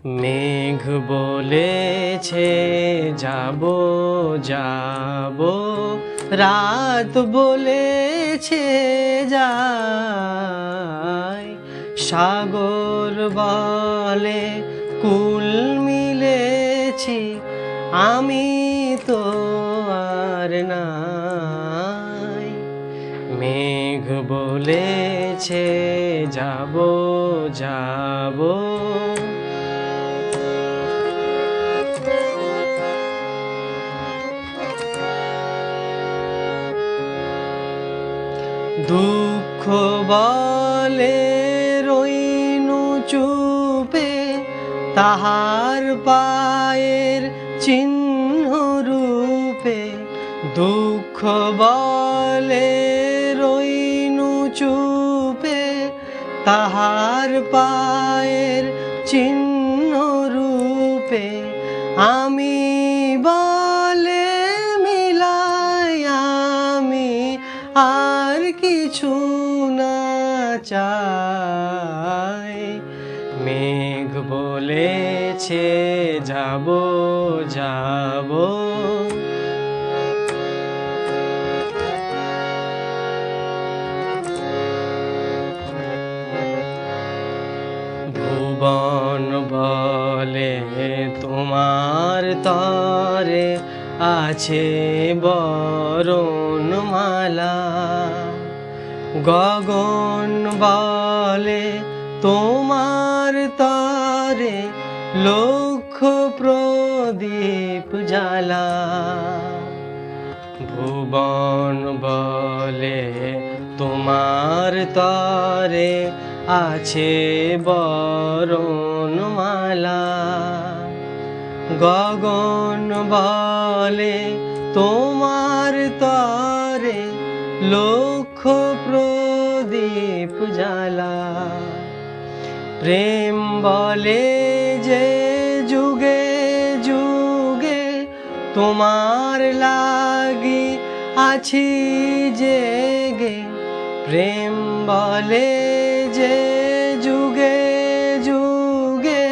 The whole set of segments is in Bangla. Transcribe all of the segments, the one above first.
মেঘ বলেছে যাব যাব, রাত বলেছে যাই। সাগর বলে কুল মিলেছি, আমি তো আর নাই। মেঘ বলেছে যাব যাব, দুঃখ বলে রইনু চুপে, তাহার পায়ের চিহ্ন রূপে। দুঃখ বলে রইনু চুপে, তাহার পায়ের চিহ্ন রূপে। আমি বলে মিলাই আমি আর কিছু না চাই। মেঘ বলেছে যাব যাব, ভুবন বলে তোমার তরে আছে বরণমালা। গগন বলে তোমার তরে লক্ষ প্রদীপ জ্বালা। ভুবন বলে তোমার তরে আছে বরণমালা। গগন বলে তোমার তরে লক্ষ প্রদীপ জ্বালা। প্রেম বলে যে যুগে যুগে তোমার লাগি আছি জেগে। প্রেম বলে যে যুগে যুগে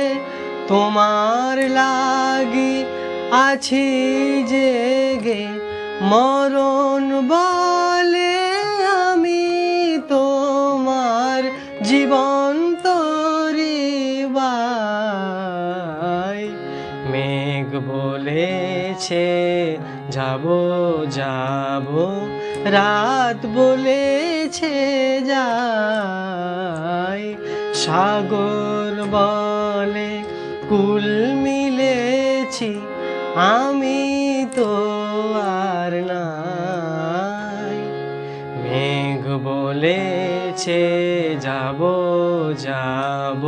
তোমার লাগি আছি জেগে। মরণ বলে আমি তোমার জীবন তরি বাই। মেঘ বলেছে যাব যাব, রাত বলেছে যাই। সাগর বলে কুল মিলেছি, আমি তো আর নাই। মেঘ বলেছে যাব যাব।